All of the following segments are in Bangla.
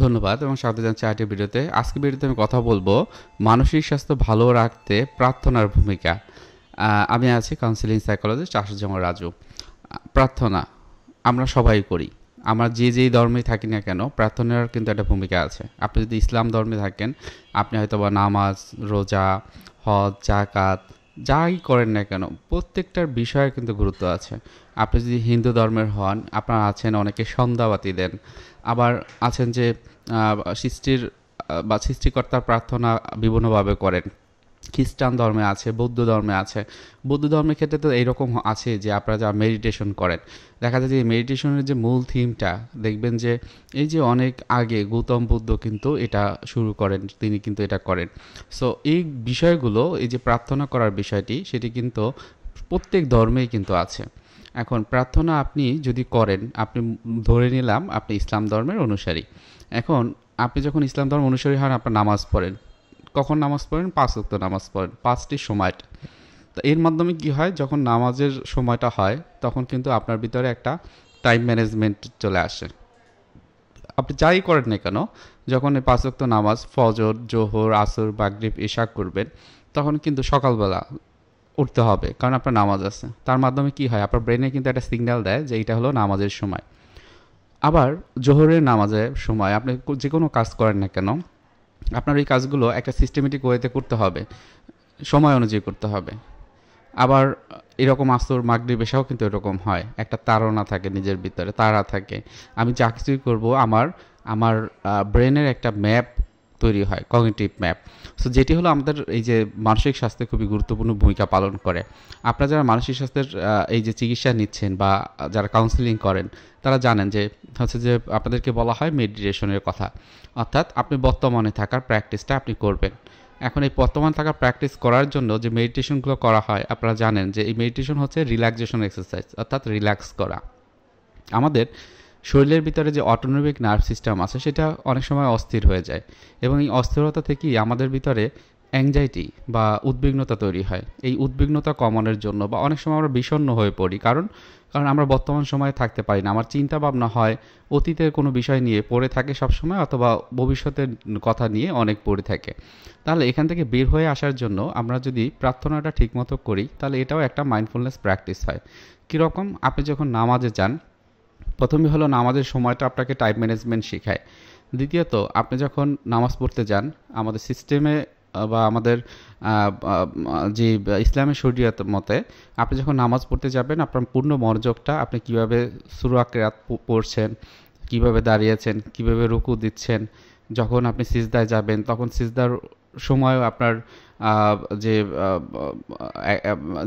ধন্যবাদ এবং স্বাগত জানাচ্ছি আরেকটি ভিডিওতে। আজকের ভিডিওতে আমি কথা বলবো মানসিক স্বাস্থ্য ভালো রাখতে প্রার্থনার ভূমিকা। আমি আছি কাউন্সিলিং সাইকোলজিস্ট আশুজ্জামান রাজু। প্রার্থনা আমরা সবাই করি। আমরা যেই ধর্মেই থাকি না কেন, প্রার্থনার কিন্তু একটা ভূমিকা আছে। আপনি যদি ইসলাম ধর্মে থাকেন, আপনি হয়তো বা নামাজ, রোজা, হজ, জাকাত যাই করেন না কেন, প্রত্যেকটার বিষয়ে কিন্তু গুরুত্ব আছে। আপনি যদি হিন্দু ধর্মের হন, আপনারা আছেন অনেকে সন্ধ্যাবাতি দেন, আবার আছেন যে সৃষ্টির বা সৃষ্টিকর্তার প্রার্থনা বিভিন্নভাবে করেন। খ্রিস্টান ধর্মে আছে, বৌদ্ধ ধর্মে আছে। বৌদ্ধ ধর্মের ক্ষেত্রে তো এইরকম আছে যে আপনারা যা মেডিটেশন করেন, দেখা যায় যে মেডিটেশনের যে মূল থিমটা দেখবেন যে এই যে অনেক আগে গৌতম বুদ্ধ কিন্তু এটা শুরু করেন, তিনি কিন্তু এটা করেন। সো এই বিষয়গুলো, এই যে প্রার্থনা করার বিষয়টি, সেটি কিন্তু প্রত্যেক ধর্মেই কিন্তু আছে। এখন প্রার্থনা আপনি যদি করেন, আপনি ধরে নিলাম আপনি ইসলাম ধর্মের অনুসারী। এখন আপনি যখন ইসলাম ধর্ম অনুসারী হন, আপনার নামাজ পড়েন। কখন নামাজ পড়েন? ৫ ওয়াক্ত নামাজ পড়েন, ৫টি সময়টা। তো এর মাধ্যমে কি হয়, যখন নামাজের সময়টা হয় তখন কিন্তু আপনার ভিতরে একটা টাইম ম্যানেজমেন্ট চলে আসে। আপনি যাই করেন না কেন, যখন এই ৫ ওয়াক্ত নামাজ ফজর, জোহর, আসর, মাগরিব, ইশা করবেন, তখন কিন্তু সকালবেলা উঠতে হবে, কারণ আপনার নামাজ আছে। তার মাধ্যমে কি হয়, আপনার ব্রেনে কিন্তু একটা সিগন্যাল দেয় যে এটা হলো নামাজের সময়। আবার জোহরের নামাজের সময় আপনি যে কোনো কাজ করেন না কেন, আপনার এই কাজগুলো একটা সিস্টেমেটিক ওয়েতে করতে হবে, সময় অনুযায়ী করতে হবে। আবার এরকম আসর, মাগরিব, এশাও কিন্তু এরকম হয়, একটা তাড়না থাকে নিজের ভিতরে, তাড়া থাকে। আমি যা কিছুই করবো, আমার আমার ব্রেনের একটা ম্যাপ তৈরি হয়, কগনিটিভ ম্যাপ। সো যেটি হলো আমাদের এই যে মানসিক স্বাস্থ্যে খুবই গুরুত্বপূর্ণ ভূমিকা পালন করে। আপনারা যারা মানসিক স্বাস্থ্যের এই যে চিকিৎসা নিচ্ছেন বা যারা কাউন্সিলিং করেন, তারা জানেন যে হচ্ছে যে আপনাদেরকে বলা হয় মেডিটেশনের কথা। অর্থাৎ আপনি বর্তমানে থাকার প্র্যাকটিসটা আপনি করবেন। এখন এই বর্তমান থাকার প্র্যাকটিস করার জন্য যে মেডিটেশনগুলো করা হয়, আপনারা জানেন যে এই মেডিটেশন হচ্ছে রিল্যাক্সেশন এক্সারসাইজ, অর্থাৎ রিল্যাক্স করা। আমাদের শরীরের ভিতরে যে অটোনমিক নার্ভ সিস্টেম আছে, সেটা অনেক সময় অস্থির হয়ে যায়, এবং এই অস্থিরতা থেকেই আমাদের ভিতরে অ্যাংজাইটি বা উদ্বিগ্নতা তৈরি হয়। এই উদ্বিগ্নতা কমানোর জন্য বা অনেক সময় আমরা বিষণ্ণ হয়ে পড়ি, কারণ কারণ আমরা বর্তমান সময়ে থাকতে পারি না। আমার চিন্তা ভাবনা হয় অতীতের কোনো বিষয় নিয়ে পড়ে থাকে সবসময়, অথবা ভবিষ্যতের কথা নিয়ে অনেক পড়ে থাকে। তাহলে এখান থেকে বের হয়ে আসার জন্য আমরা যদি প্রার্থনাটা ঠিকমতো করি, তাহলে এটাও একটা মাইন্ডফুলনেস প্র্যাকটিস হয়। কীরকম? আপনি যখন নামাজে যান, প্রথমে হলো নামাজের সময়টা আপনাকে টাইম ম্যানেজমেন্ট শেখায়। দ্বিতীয়ত, আপনি যখন নামাজ পড়তে যান, আমাদের সিস্টেমে বা আমাদের যে ইসলামের শরিয়ত মতে, আপনি যখন নামাজ পড়তে যাবেন, আপনার পূর্ণ মনোযোগটা আপনি কীভাবে সূরা কিরাত পড়ছেন, কীভাবে দাঁড়িয়েছেন, কীভাবে রুকু দিচ্ছেন, যখন আপনি সিজদায় যাবেন তখন সিজদার সময়ও আপনার যে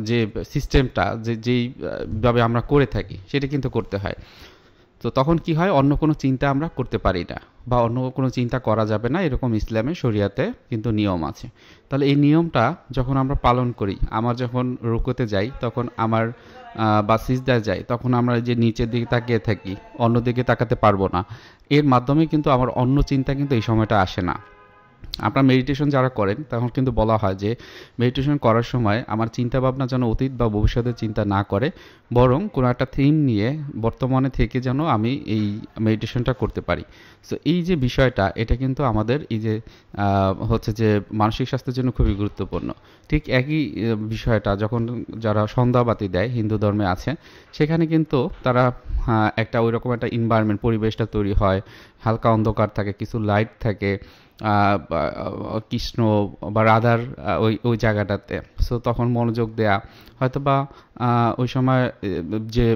যে সিস্টেমটা যেইভাবে আমরা করে থাকি সেটা কিন্তু করতে হয়। তো তখন কি হয়, অন্য কোনো চিন্তা আমরা করতে পারি না, বা অন্য কোনো চিন্তা করা যাবে না, এরকম ইসলামের শরিয়াতে কিন্তু নিয়ম আছে। তাহলে এই নিয়মটা যখন আমরা পালন করি, আমার যখন রুকুতে যাই তখন আমার বা সিজদায় যাই, তখন আমরা যে নিচের দিকে তাকিয়ে থাকি, অন্য দিকে তাকাতে পারবো না। এর মাধ্যমে কিন্তু আমার অন্য চিন্তা কিন্তু এই সময়টা আসে না। আপনার মেডিটেশন যারা করেন, তখন কিন্তু বলা হয় যে মেডিটেশন করার সময় আমার চিন্তা ভাবনা যেন অতীত বা ভবিষ্যতের চিন্তা না করে, বরং কোনো একটা থিম নিয়ে বর্তমানে থেকে যেন আমি এই মেডিটেশনটা করতে পারি। সো এই যে বিষয়টা, এটা কিন্তু আমাদের এই যে হচ্ছে যে মানসিক স্বাস্থ্যের জন্য খুবই গুরুত্বপূর্ণ। ঠিক একই বিষয়টা যখন যারা সন্ধ্যাবাতি দেয়, হিন্দু ধর্মে আছে, সেখানে কিন্তু তারা একটা ওই রকম একটা এনভায়রনমেন্ট, পরিবেশটা তৈরি হয়, হালকা অন্ধকার থাকে, কিছু লাইট থাকে, কৃষ্ণ বা রাধার ওই ওই জায়গাটাতে। সো তখন মনোযোগ দেয়া হয়তো বা ওই সময় যে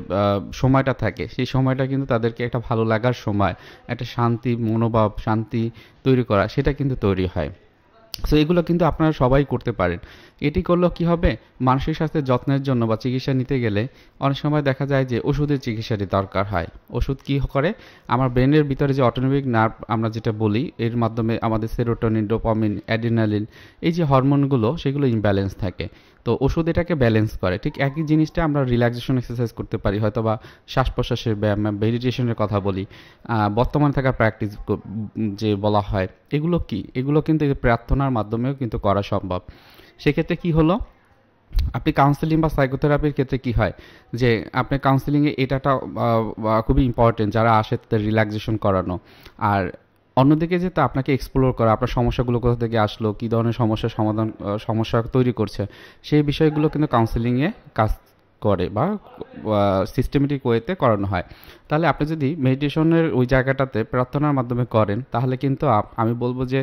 সময়টা থাকে, সেই সময়টা কিন্তু তাদেরকে একটা ভালো লাগার সময়, একটা শান্তি মনোভাব, শান্তি তৈরি করা, সেটা কিন্তু তৈরি হয়। সো এগুলো কিন্তু আপনারা সবাই করতে পারেন। এটি করলেও কি হবে, মানসিক স্বাস্থ্যের যত্নের জন্য বা চিকিৎসা নিতে গেলে অনেক সময় দেখা যায় যে ওষুধের চিকিৎসাটি দরকার হয়। ওষুধ কি করে, আমার ব্রেনের ভিতরে যে অটোনমিক নার্ভ আমরা যেটা বলি, এর মাধ্যমে আমাদের সেরোটোনিন, ডোপামিন, অ্যাড্রিনালিন, এই যে হরমোনগুলো, সেগুলো ইমব্যালেন্স থাকে। তো ওষুধ এটাকে ব্যালেন্স করে। ঠিক একই জিনিসটা আমরা রিল্যাক্সেশন এক্সারসাইজ করতে পারি, হয়তো বা শ্বাস প্রশ্বাসের ব্যায়াম, মেডিটেশনের কথা বলি, বর্তমানে থাকা প্র্যাকটিস যে বলা হয়, এগুলো কি, এগুলো কিন্তু প্রার্থনার মাধ্যমেও কিন্তু করা সম্ভব। সেক্ষেত্রে কি হলো, আপনি কাউন্সেলিং বা সাইকোথেরাপির ক্ষেত্রে কি হয় যে আপনি কাউন্সেলিংয়ে এটাটা খুবই ইম্পর্টেন্ট, যারা আসে তাদের রিল্যাক্সেশন করানো। আর অন্যদিকে যেটা আপনাকে এক্সপ্লোর করা, আপনার সমস্যাগুলো কোথা থেকে আসলো, কী ধরনের সমস্যার সমাধান সমস্যা তৈরি করছে, সেই বিষয়গুলো কিন্তু কাউন্সেলিংয়ে কাজ করে বা সিস্টেমেটিক ওয়েতে করানো হয়। তাহলে আপনি যদি মেডিটেশনের ওই জায়গাটাতে প্রার্থনার মাধ্যমে করেন, তাহলে কিন্তু আমি বলবো যে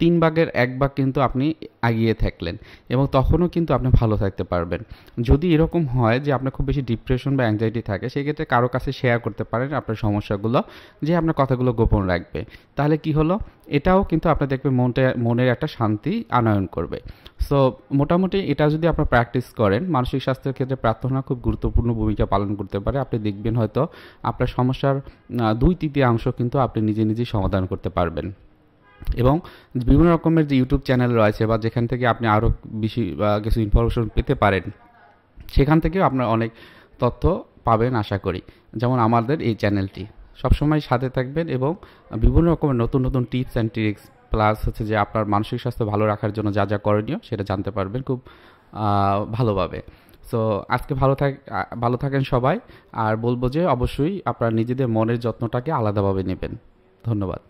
3 ভাগের 1 ভাগ কিন্তু আপনি এগিয়ে থাকলেন এবং তখনও কিন্তু আপনি ভালো থাকতে পারবেন। যদি এরকম হয় যে আপনার খুব বেশি ডিপ্রেশন বা অ্যাংজাইটি থাকে, সেক্ষেত্রে কারো কাছে শেয়ার করতে পারেন আপনার সমস্যাগুলো, যে আপনার কথাগুলো গোপন রাখবে। তাহলে কি হলো, এটাও কিন্তু আপনার দেখবে মনের একটা শান্তি আনয়ন করবে। সো মোটামুটি এটা যদি আপনার প্র্যাকটিস করেন, মানসিক স্বাস্থ্যের ক্ষেত্রে প্রার্থনা খুব গুরুত্বপূর্ণ ভূমিকা পালন করতে পারে। আপনি দেখবেন হয়তো আপনার সমস্যার 2/3 কিন্তু আপনি নিজে নিজেই সমাধান করতে পারবেন। এবং বিভিন্ন রকমের যে ইউটিউব চ্যানেল রয়েছে বা যেখান থেকে আপনি আরও বেশি কিছু ইনফরমেশন পেতে পারেন, সেখান থেকেও আপনার অনেক তথ্য পাবেন আশা করি। যেমন আমাদের এই চ্যানেলটি সবসময় সাথে থাকবেন এবং বিভিন্ন রকমের নতুন নতুন টিপস অ্যান্ড ট্রিক্স প্লাস হচ্ছে যে আপনার মানসিক স্বাস্থ্য ভালো রাখার জন্য যা যা করণীয় সেটা জানতে পারবেন খুব ভালোভাবে। সো আজকে ভালো থাকেন সবাই। আর বলবো যে অবশ্যই আপনারা নিজেদের মনের যত্নটাকে আলাদাভাবে নেবেন। ধন্যবাদ।